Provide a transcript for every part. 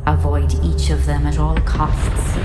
Avoid each of them at all costs.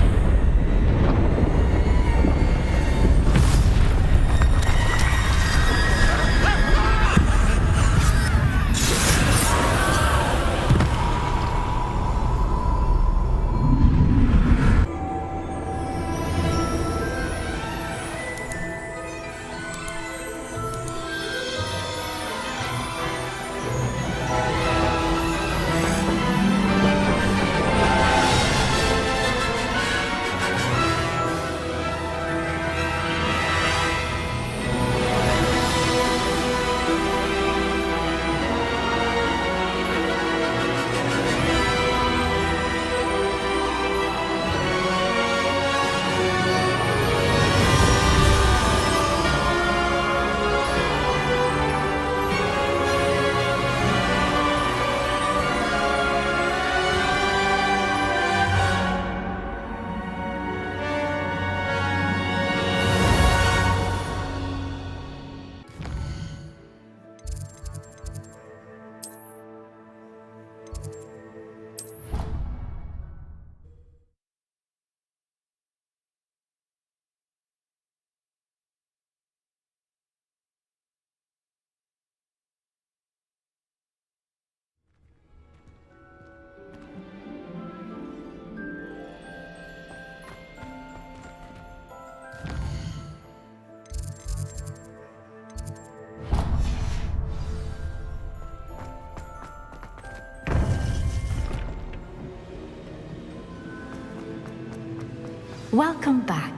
Welcome back.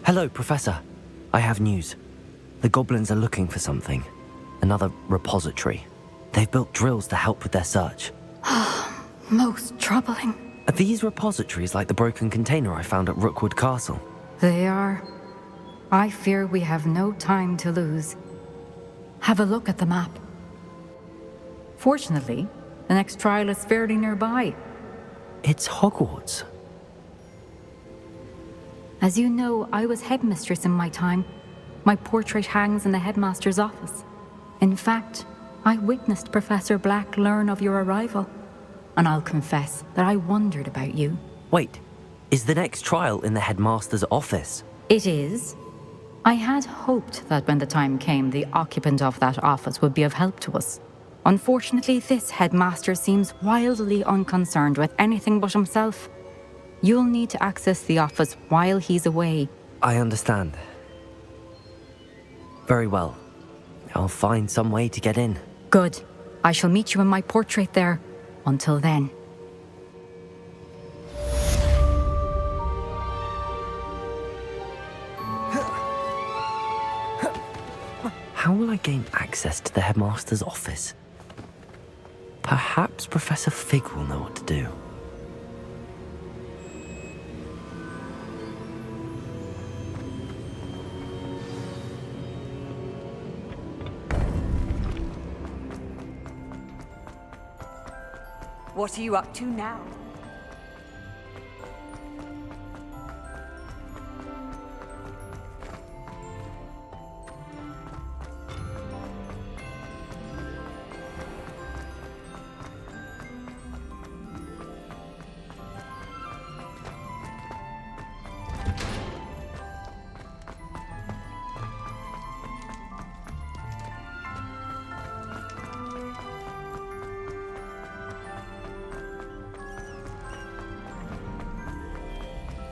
Hello, Professor. I have news. The goblins are looking for something. Another repository. They've built drills to help with their search. Most troubling. Are these repositories like the broken container I found at Rookwood Castle? They are. I fear we have no time to lose. Have a look at the map. Fortunately, the next trial is fairly nearby. It's Hogwarts. As you know, I was headmistress in my time. My portrait hangs in the headmaster's office. In fact, I witnessed Professor Black learn of your arrival. And I'll confess that I wondered about you. Wait, is the next trial in the headmaster's office? It is. I had hoped that when the time came, the occupant of that office would be of help to us. Unfortunately, this headmaster seems wildly unconcerned with anything but himself. You'll need to access the office while he's away. I understand. Very well. I'll find some way to get in. Good. I shall meet you in my portrait there. Until then. How will I gain access to the headmaster's office? Perhaps Professor Fig will know what to do. What are you up to now?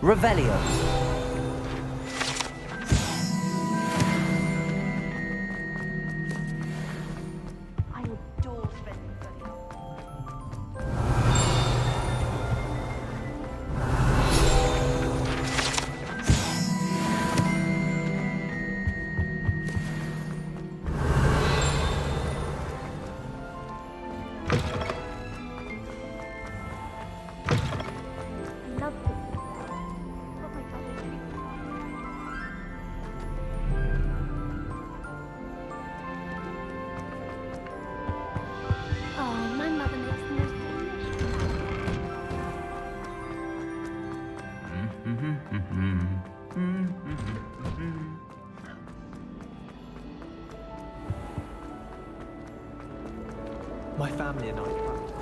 Revelio. I adore spending money. I love this. Oh my God. family a nice party.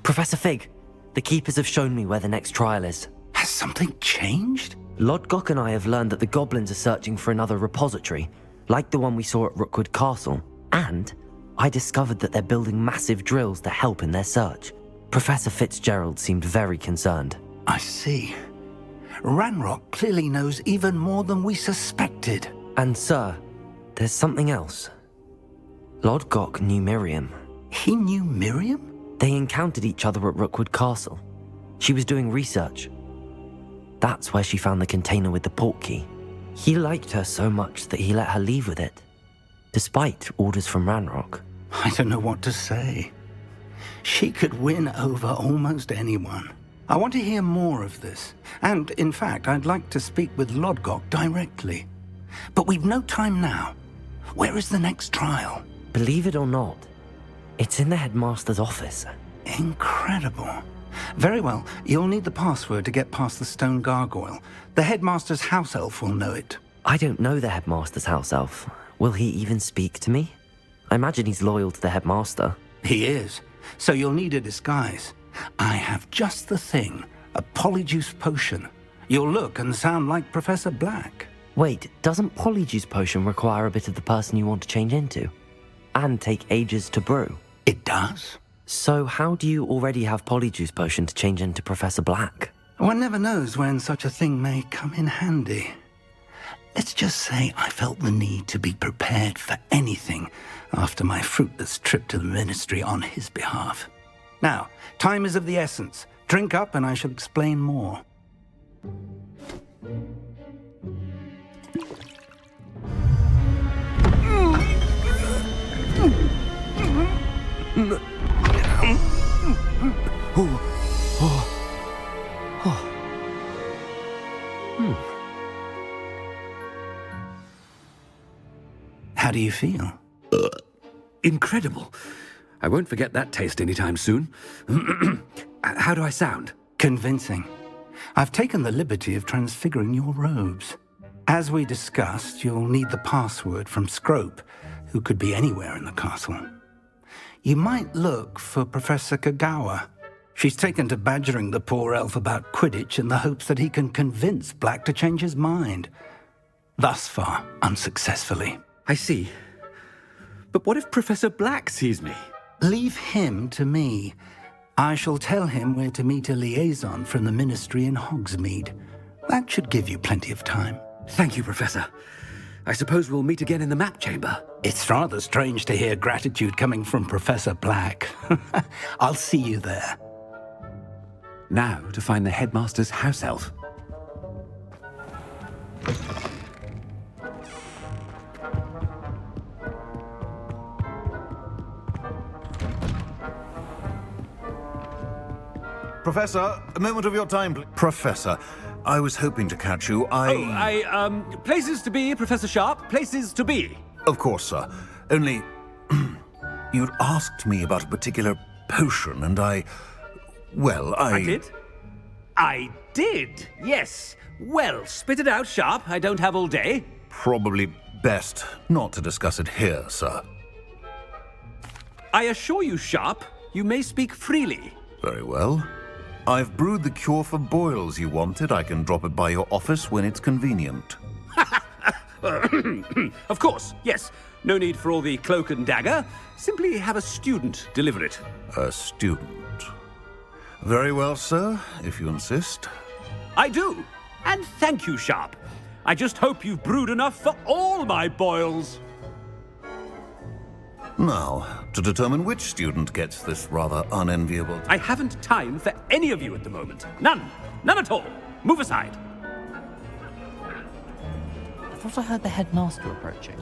Professor Fig, the Keepers have shown me where the next trial is. Has something changed? Lodgok and I have learned that the goblins are searching for another repository, like the one we saw at Rookwood Castle. And I discovered that they're building massive drills to help in their search. Professor Fitzgerald seemed very concerned. I see. Ranrock clearly knows even more than we suspected. And sir, there's something else. Lodgok knew Miriam. He knew Miriam? They encountered each other at Rookwood Castle. She was doing research. That's where she found the container with the portkey. He liked her so much that he let her leave with it, despite orders from Ranrock. I don't know what to say. She could win over almost anyone. I want to hear more of this. And, in fact, I'd like to speak with Lodgok directly. But we've no time now. Where is the next trial? Believe it or not, it's in the headmaster's office. Incredible. Very well. You'll need the password to get past the stone gargoyle. The headmaster's house elf will know it. I don't know the headmaster's house elf. Will he even speak to me? I imagine he's loyal to the headmaster. He is. So you'll need a disguise. I have just the thing. A polyjuice potion. You'll look and sound like Professor Black. Wait, doesn't Polyjuice Potion require a bit of the person you want to change into? And take ages to brew? It does. So how do you already have Polyjuice Potion to change into Professor Black? One never knows when such a thing may come in handy. Let's just say I felt the need to be prepared for anything after my fruitless trip to the Ministry on his behalf. Now, time is of the essence. Drink up and I shall explain more. How do you feel? Incredible. I won't forget that taste anytime soon. How do I sound? Convincing. I've taken the liberty of transfiguring your robes. As we discussed, you'll need the password from Scrope, who could be anywhere in the castle. You might look for Professor Kagawa. She's taken to badgering the poor elf about Quidditch in the hopes that he can convince Black to change his mind. Thus far, unsuccessfully. I see. But what if Professor Black sees me? Leave him to me. I shall tell him where to meet a liaison from the Ministry in Hogsmeade. That should give you plenty of time. Thank you, Professor. I suppose we'll meet again in the map chamber. It's rather strange to hear gratitude coming from Professor Black. I'll see you there. Now to find the headmaster's house elf. Professor, a moment of your time, please. Professor, I was hoping to catch you. Places to be, Professor Sharp, places to be. Of course, sir. Only, you'd asked me about a particular potion, and I did? I did, yes. Well, spit it out, Sharp. I don't have all day. Probably best not to discuss it here, sir. I assure you, Sharp, you may speak freely. Very well. I've brewed the cure for boils you wanted. I can drop it by your office when it's convenient. Of course, yes. No need for all the cloak and dagger. Simply have a student deliver it. A student. Very well, sir, if you insist. I do. And thank you, Sharp. I just hope you've brewed enough for all my boils. Now, to determine which student gets this rather unenviable... I haven't time for any of you at the moment. None. None at all. Move aside. I thought I heard the headmaster approaching.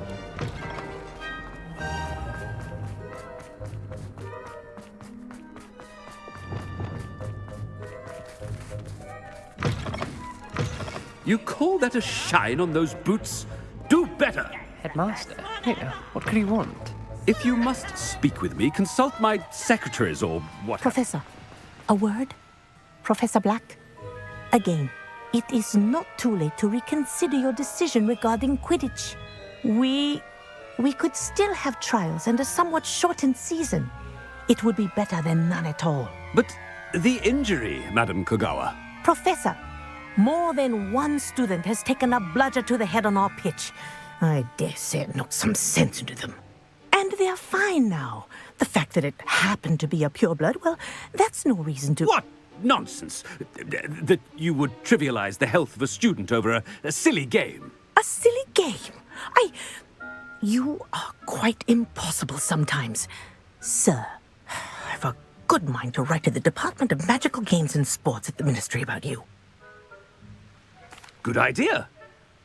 You call that a shine on those boots? Do better! Headmaster? Here, what could he want? If you must speak with me, consult my secretaries or what. Professor, a word? Professor Black? Again, it is not too late to reconsider your decision regarding Quidditch. We could still have trials and a somewhat shortened season. It would be better than none at all. But the injury, Madam Kogawa. Professor, more than one student has taken a bludger to the head on our pitch. I dare say it knocked some sense into them. And they're fine now. The fact that it happened to be a pureblood, well, that's no reason to... What nonsense! That you would trivialize the health of a student over a silly game. A silly game? You are quite impossible sometimes. Sir, I've a good mind to write to the Department of Magical Games and Sports at the Ministry about you. Good idea.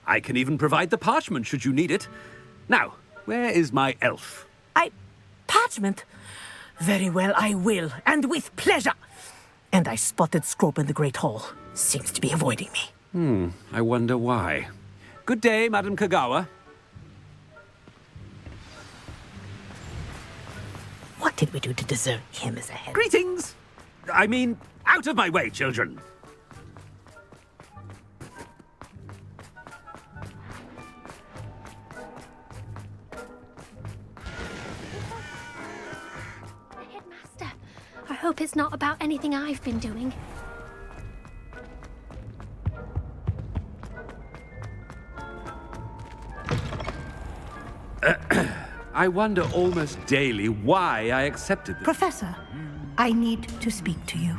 I can even provide the parchment should you need it. Now, where is my elf? Parchment? Very well, I will, and with pleasure. And I spotted Scrope in the Great Hall. Seems to be avoiding me. I wonder why. Good day, Madam Kogawa. What did we do to deserve him as a head? Greetings! I mean, out of my way, children. Headmaster, I hope it's not about anything I've been doing. I wonder almost daily why I accepted this. Professor, I need to speak to you.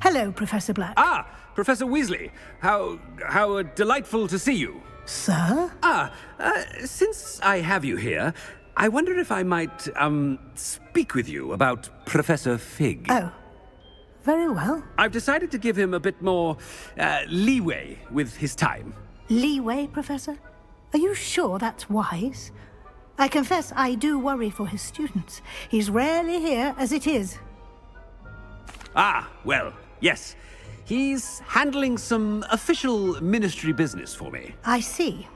Hello, Professor Black. Ah, Professor Weasley. How delightful to see you. Sir? Since I have you here, I wonder if I might, speak with you about Professor Fig. Oh, very well. I've decided to give him a bit more, leeway with his time. Leeway, Professor? Are you sure that's wise? I confess I do worry for his students. He's rarely here as it is. Ah, well, yes. He's handling some official ministry business for me. I see.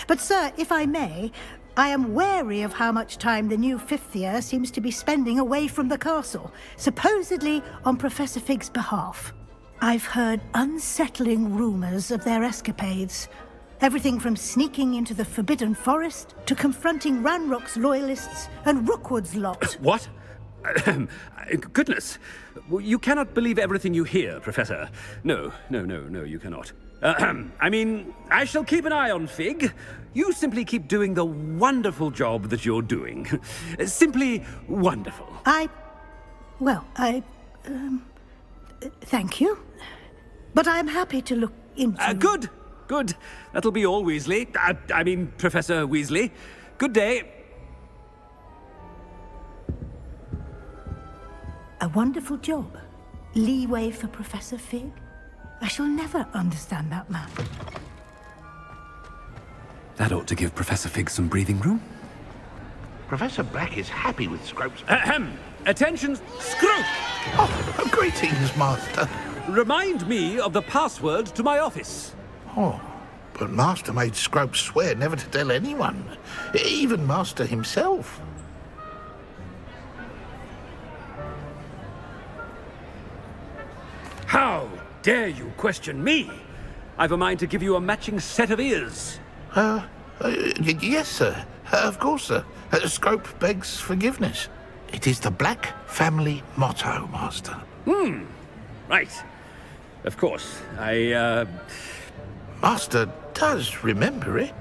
But, sir, if I may, I am wary of how much time the new fifth year seems to be spending away from the castle, supposedly on Professor Fig's behalf. I've heard unsettling rumors of their escapades. Everything from sneaking into the Forbidden Forest to confronting Ranrock's loyalists and Rookwood's lot. What? Goodness. You cannot believe everything you hear, Professor. No, you cannot. I mean, I shall keep an eye on Fig. You simply keep doing the wonderful job that you're doing. Simply wonderful. Thank you. But I'm happy to look into... Good. That'll be all, Weasley. I mean, Professor Weasley. Good day. A wonderful job. Leeway for Professor Fig. I shall never understand that man. That ought to give Professor Fig some breathing room. Professor Black is happy with Scrope's... Attention, Scrope! Oh, greetings, Master. Remind me of the password to my office. Oh, but Master made Scrope swear never to tell anyone, even Master himself. How dare you question me? I've a mind to give you a matching set of ears. Yes, sir. Of course, sir. Scrope begs forgiveness. It is the Black family motto, Master. right. Of course, I, Master does remember it.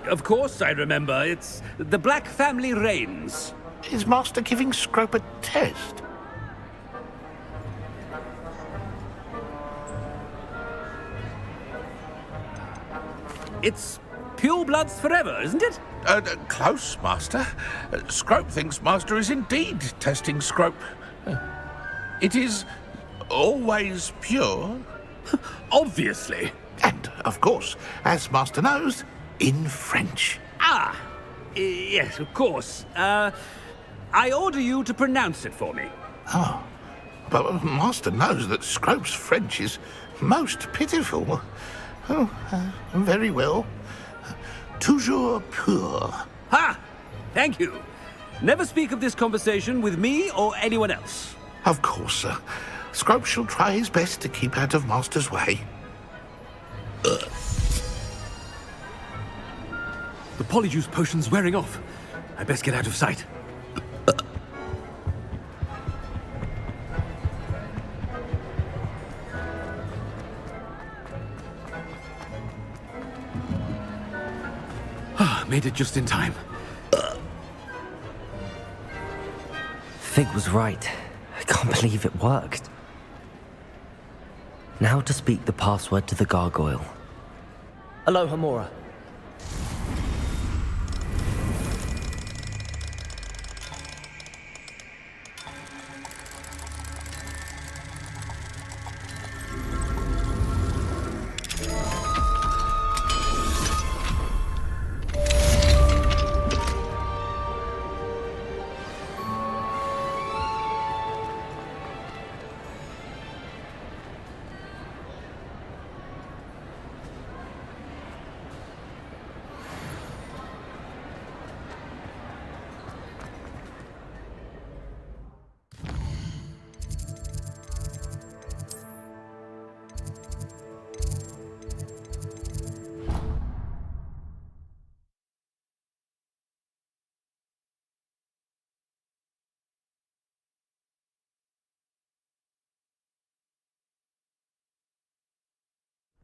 Of course I remember. It's the Black family reigns. Is Master giving Scrope a test? It's pure bloods forever, isn't it? Close, Master. Scrope thinks Master is indeed testing Scrope. It is always pure. Obviously. And, of course, as Master knows, in French. Ah, yes, of course. I order you to pronounce it for me. Oh, but Master knows that Scrope's French is most pitiful. Oh, very well. Toujours pur. Ha! Thank you. Never speak of this conversation with me or anyone else. Of course, sir. Scrope shall try his best to keep out of Master's way. The polyjuice potion's wearing off. I best get out of sight. Made it just in time. Fig was right. I can't believe it worked. Now to speak the password to the gargoyle. Aloha Mora.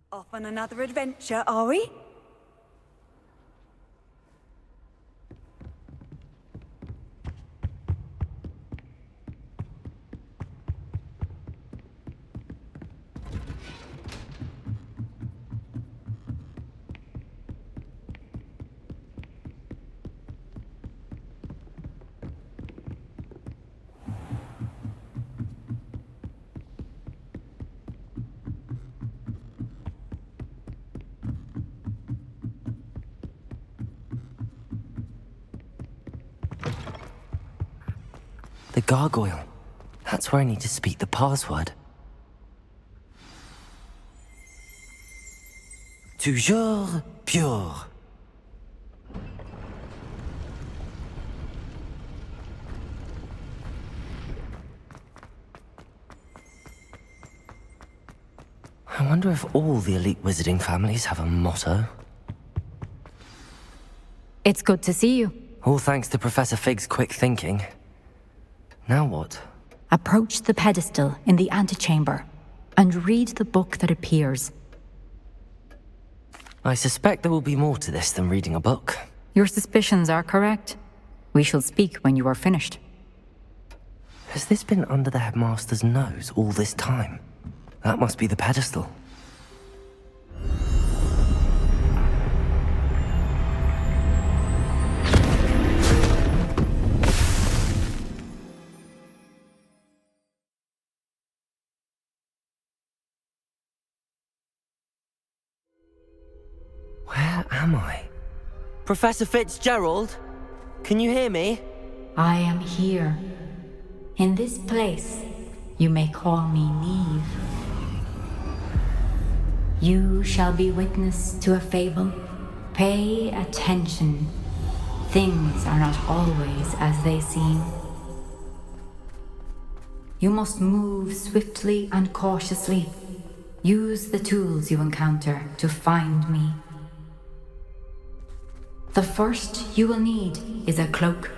Off on another adventure, are we? The gargoyle. That's where I need to speak the password. Toujours pure. I wonder if all the elite wizarding families have a motto. It's good to see you. All thanks to Professor Fig's quick thinking. Now what? Approach the pedestal in the antechamber and read the book that appears. I suspect there will be more to this than reading a book. Your suspicions are correct. We shall speak when you are finished. Has this been under the headmaster's nose all this time? That must be the pedestal. Where am I? Professor Fitzgerald? Can you hear me? I am here. In this place, you may call me Neve. You shall be witness to a fable. Pay attention. Things are not always as they seem. You must move swiftly and cautiously. Use the tools you encounter to find me. The first you will need is a cloak.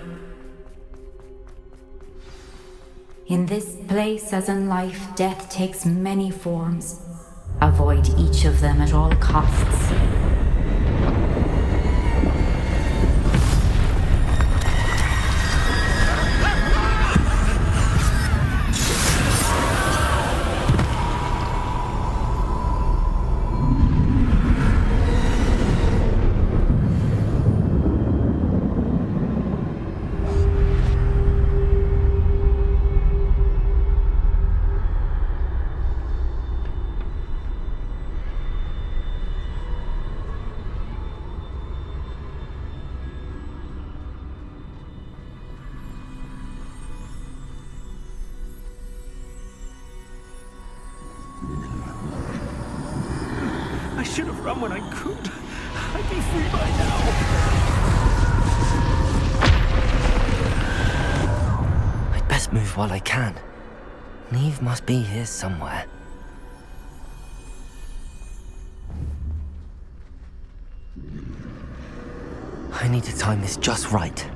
In this place, as in life, death takes many forms. Avoid each of them at all costs. I should have run when I could. I'd be free by now. I'd best move while I can. Neve must be here somewhere. I need to time this just right.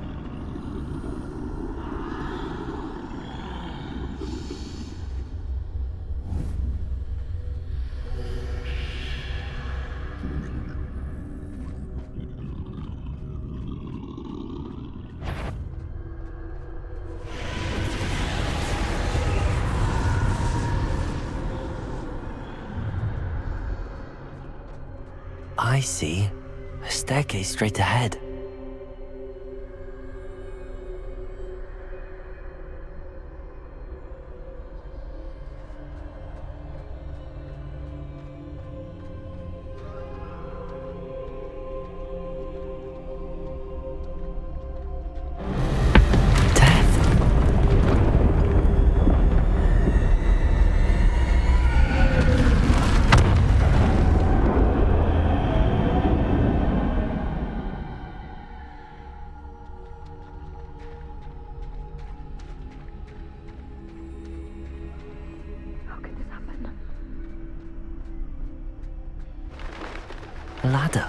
I see. A staircase straight ahead. A ladder.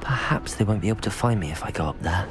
Perhaps they won't be able to find me if I go up there.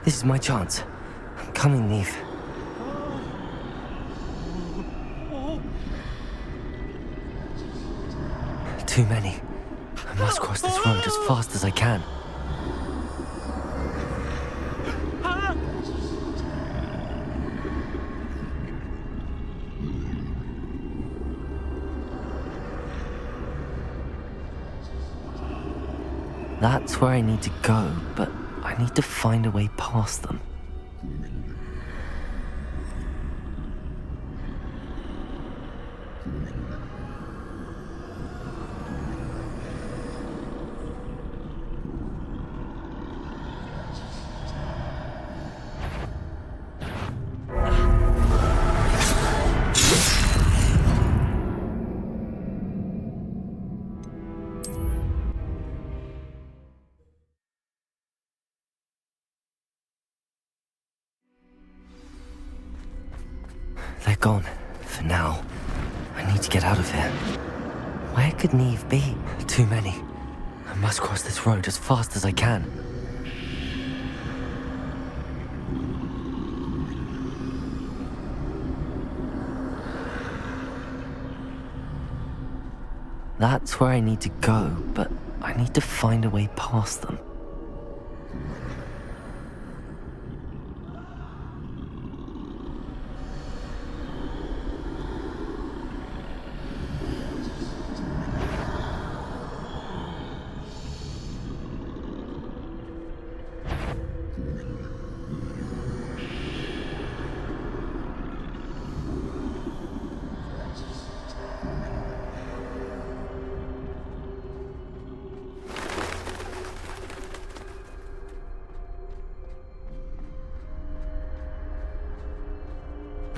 This is my chance. I'm coming, Neve. Too many. I must cross this road as fast as I can. That's where I need to go, but I need to find a way past them. They're gone, for now. I need to get out of here. Where could Neve be? Too many. I must cross this road as fast as I can. That's where I need to go, but I need to find a way past them.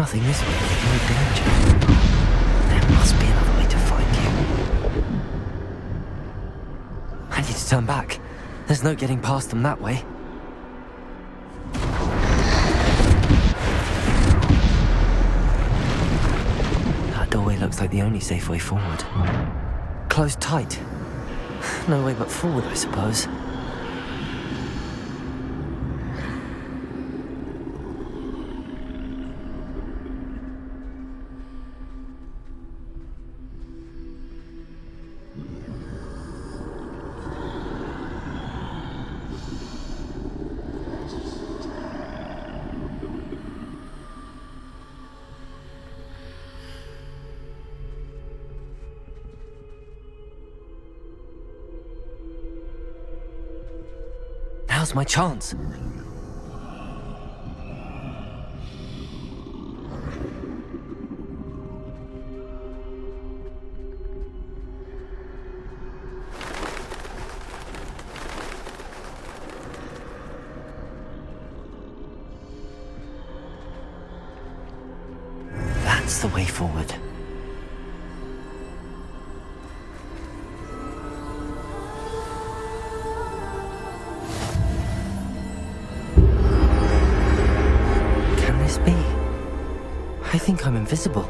Nothing this way, no danger. There must be another way to find you. I need to turn back. There's no getting past them that way. That doorway looks like the only safe way forward. Closed tight. No way but forward, I suppose. Now's my chance. That's the way forward. I think I'm invisible.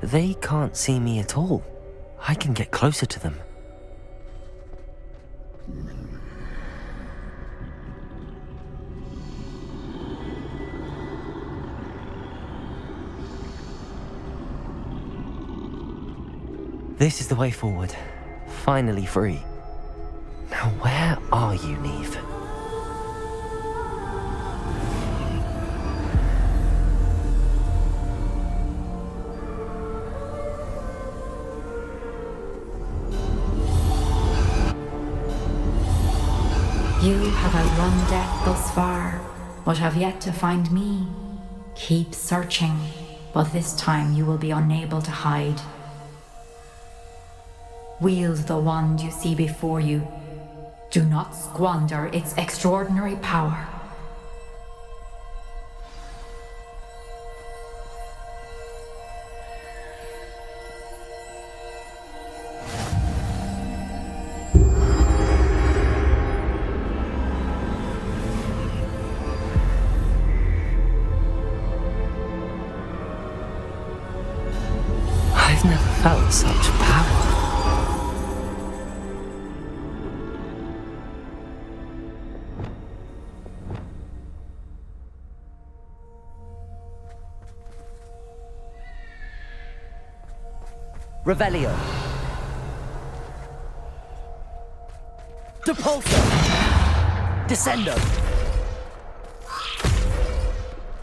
They can't see me at all. I can get closer to them. This is the way forward. Finally free. Now where are you, Neve? You have outrun death thus far, but have yet to find me. Keep searching, but this time you will be unable to hide. Wield the wand you see before you. Do not squander its extraordinary power. I've never felt such power. Revelio. Depulso. Descendo.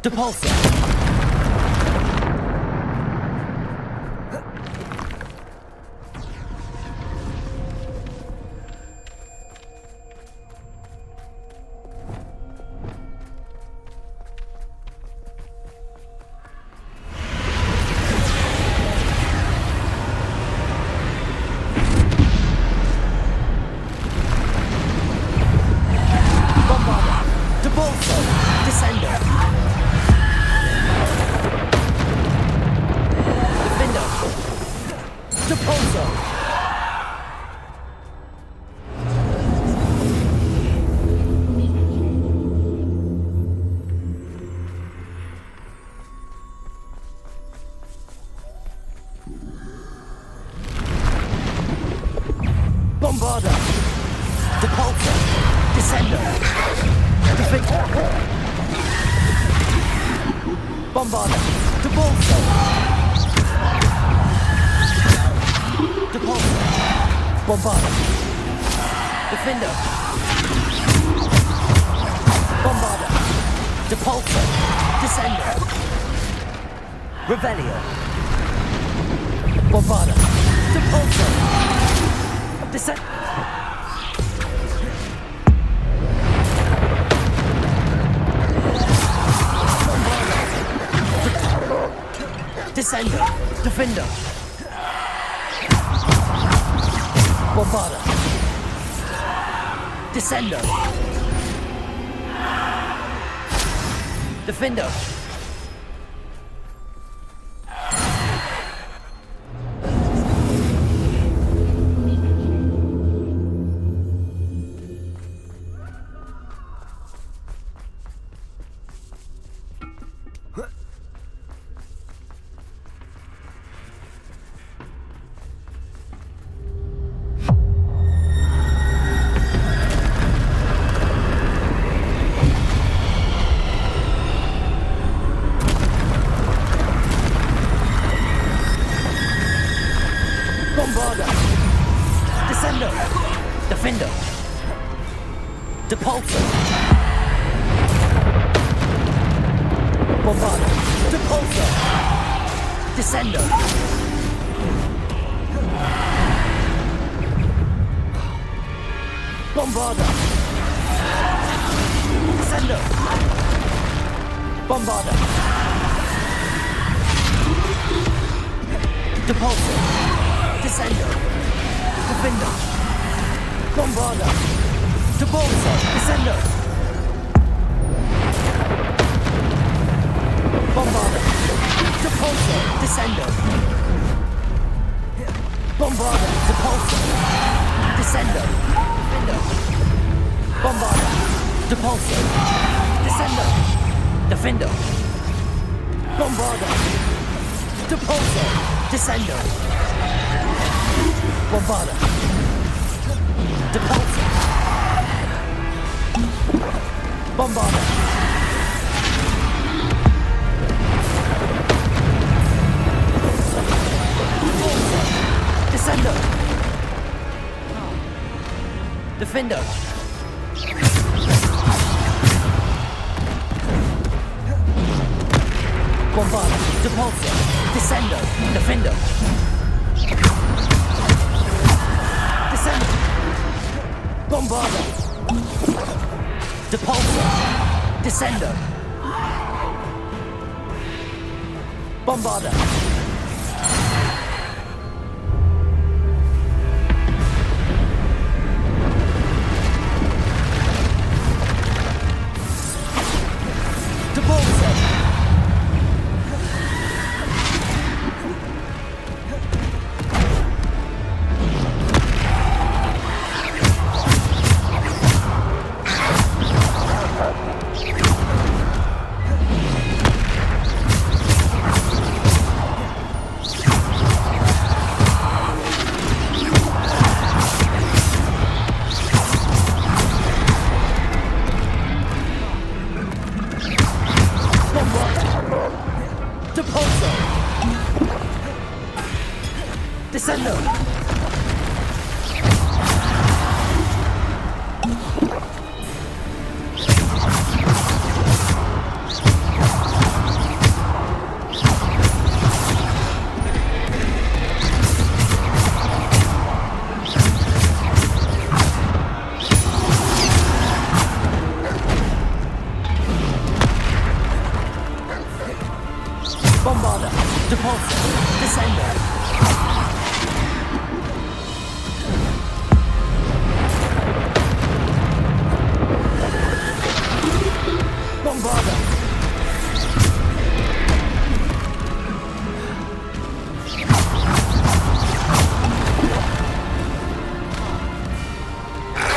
Depulso. Bombarder! Depulsor! Descender! Defender! Bombarder! Depulsor! Depulsor! Bombarder! Defender! Bombarder! Depulsor! Descender! Revelio! Bombarder! Depulsor! Descender! Descender! Defender! Bombarder! Descender! Defender! Bombarder! Descender! Defender! Depulsor! Bombarder! Depulsor! Descender! Bombarder! Descender! Bombarder! Depulsor! Descender! Defender! Bombarder! Depulsor! Descender! Bombarder! Depulsor! Descender! Bombarder! Depulsor! Descender! Defender! Bombarder! Depulsor! Descender! Defender! Bombarder! Depulsor! Descender! Bombarder! Depulsor! Bombarder! Descender! Defender! Bombarder! Depulsor! Descender! Defender! Descender! Bombarder! Depulsor! Descender! Bombarder! Depulsor! Descender! Bombarder! Depulsor! Descender! Bombarder!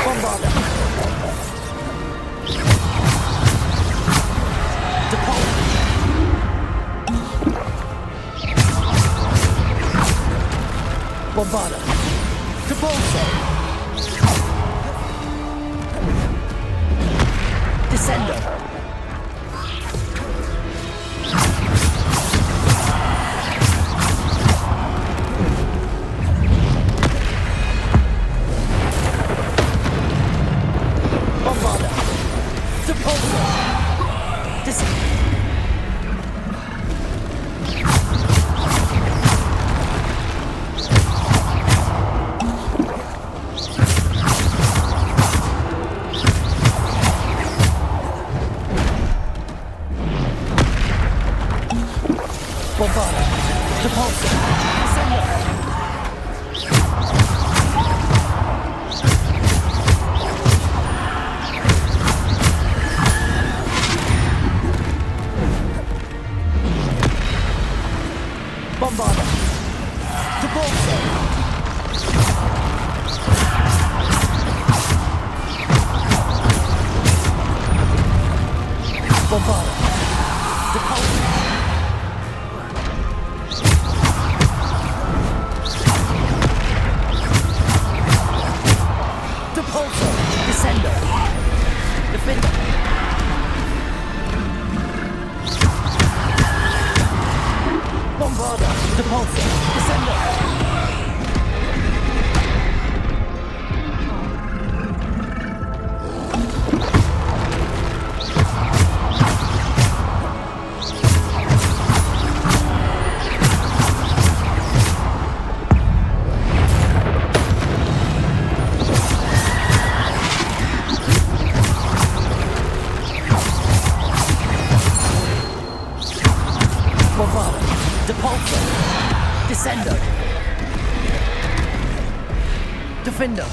Bombarder! Depulsor! Bombarder! Depulsor! Descender. Defender.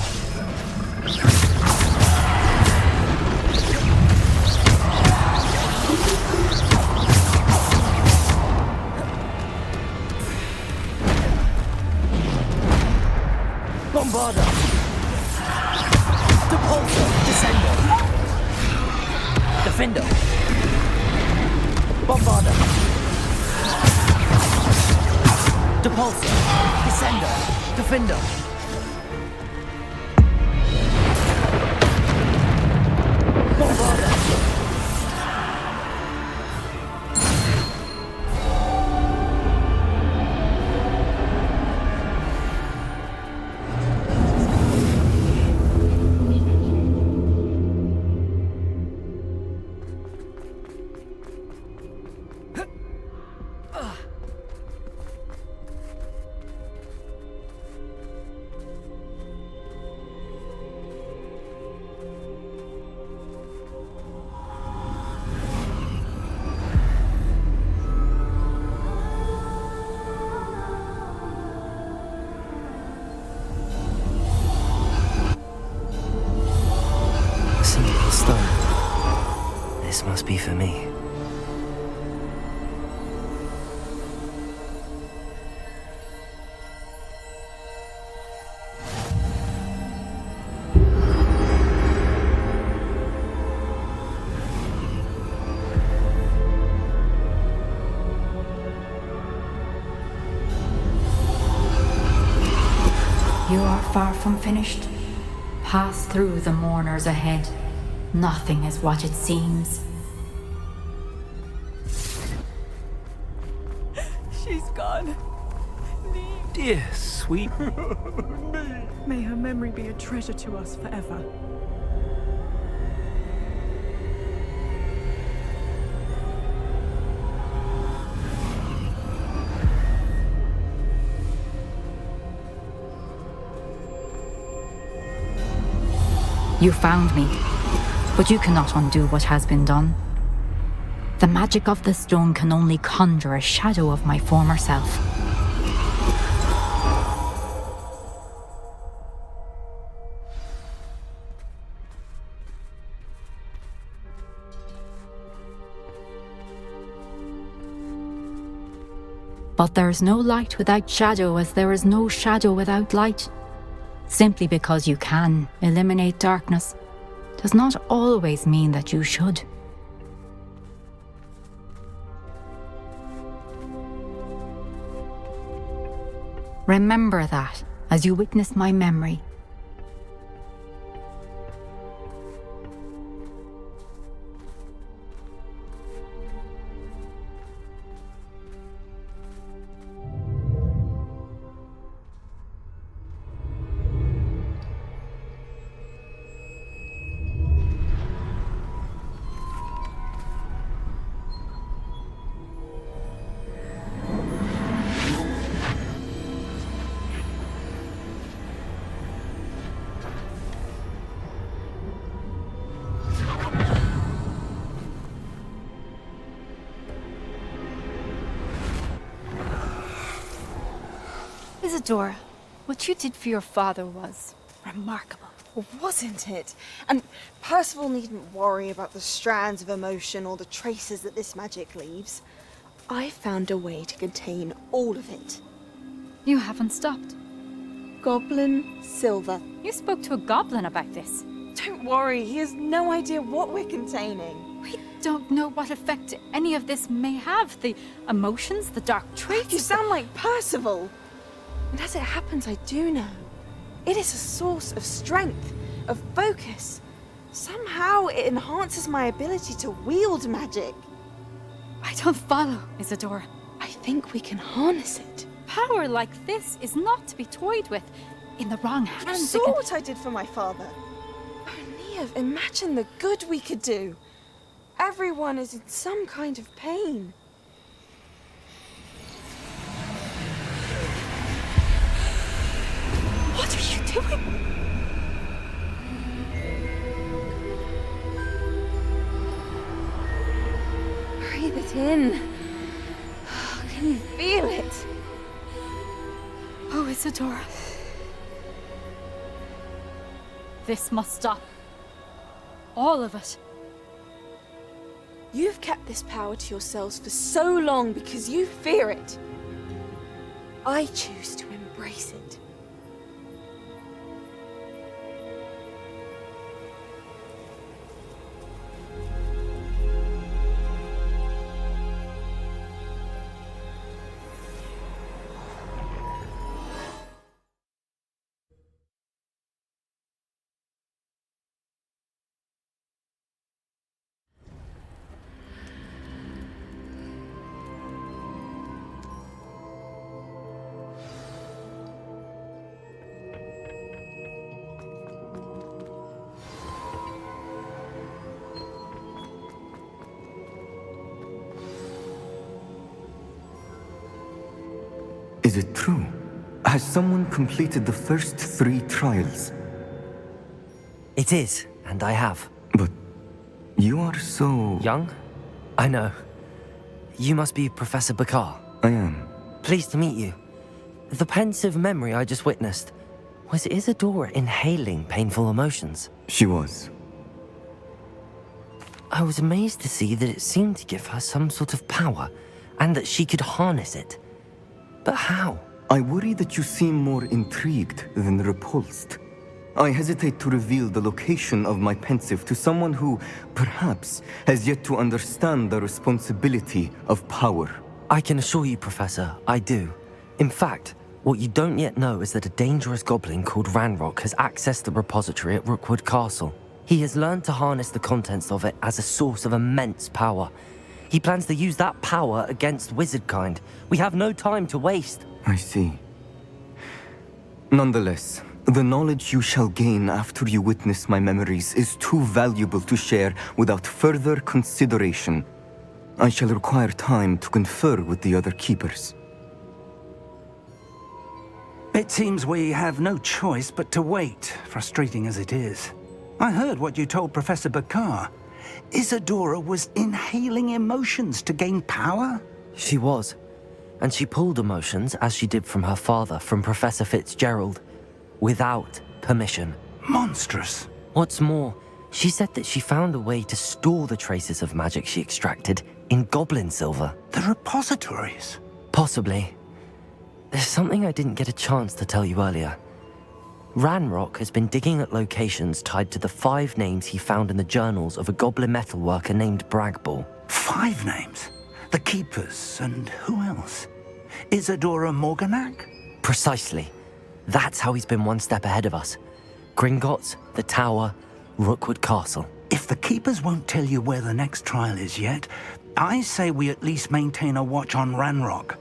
Bombarder. Depulsor. Descender. Defender. Bombarder. Depulsor. Descender. Defender. This must be for me. You are far from finished. Pass through the mourners ahead. Nothing is what it seems. She's gone. Dear sweet. May her memory be a treasure to us forever. You found me, but you cannot undo what has been done. The magic of the stone can only conjure a shadow of my former self. But there is no light without shadow, as there is no shadow without light. Simply because you can eliminate darkness does not always mean that you should. Remember that as you witness my memory. Isadora, what you did for your father was remarkable. Well, wasn't it? And Percival needn't worry about the strands of emotion or the traces that this magic leaves. I found a way to contain all of it. You haven't stopped. Goblin silver. You spoke to a goblin about this. Don't worry, he has no idea what we're containing. We don't know what effect any of this may have. The emotions, the dark traits. You sound like Percival. And as it happens, I do know. It is a source of strength, of focus. Somehow it enhances my ability to wield magic. I don't follow, Isadora. I think we can harness it. Power like this is not to be toyed with. In the wrong hands, You saw what I did for my father. Oh, Neve, imagine the good we could do. Everyone is in some kind of pain. What are you doing? Breathe it in. Can you feel it? Oh, Isadora. This must stop. All of it. You've kept this power to yourselves for so long because you fear it. I choose to embrace it. Is it true? Has someone completed the first 3 trials? It is, and I have. But you are so... Young? I know. You must be Professor Bakar. I am. Pleased to meet you. The pensive memory I just witnessed, was Isadora inhaling painful emotions? She was. I was amazed to see that it seemed to give her some sort of power, and that she could harness it. But how? I worry that you seem more intrigued than repulsed. I hesitate to reveal the location of my pensive to someone who, perhaps, has yet to understand the responsibility of power. I can assure you, Professor, I do. In fact, what you don't yet know is that a dangerous goblin called Ranrock has accessed the repository at Rookwood Castle. He has learned to harness the contents of it as a source of immense power. He plans to use that power against wizardkind. We have no time to waste. I see. Nonetheless, the knowledge you shall gain after you witness my memories is too valuable to share without further consideration. I shall require time to confer with the other keepers. It seems we have no choice but to wait, frustrating as it is. I heard what you told Professor Bakar. Isadora was inhaling emotions to gain power? She was. And she pulled emotions, as she did from her father, from Professor Fitzgerald, without permission. Monstrous. What's more, she said that she found a way to store the traces of magic she extracted in goblin silver. The repositories? Possibly. There's something I didn't get a chance to tell you earlier. Ranrock has been digging at locations tied to the 5 names he found in the journals of a goblin metalworker named Bragball. 5 names? The Keepers, and who else? Isadora Morganac? Precisely. That's how he's been one step ahead of us. Gringotts, the Tower, Rookwood Castle. If the Keepers won't tell you where the next trial is yet, I say we at least maintain a watch on Ranrock.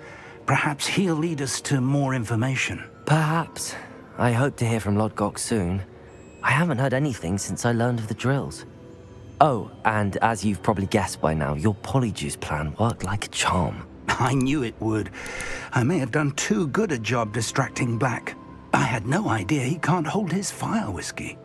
Perhaps he'll lead us to more information. Perhaps. I hope to hear from Lodgok soon. I haven't heard anything since I learned of the drills. Oh, and as you've probably guessed by now, your polyjuice plan worked like a charm. I knew it would. I may have done too good a job distracting Black. I had no idea he can't hold his fire whiskey.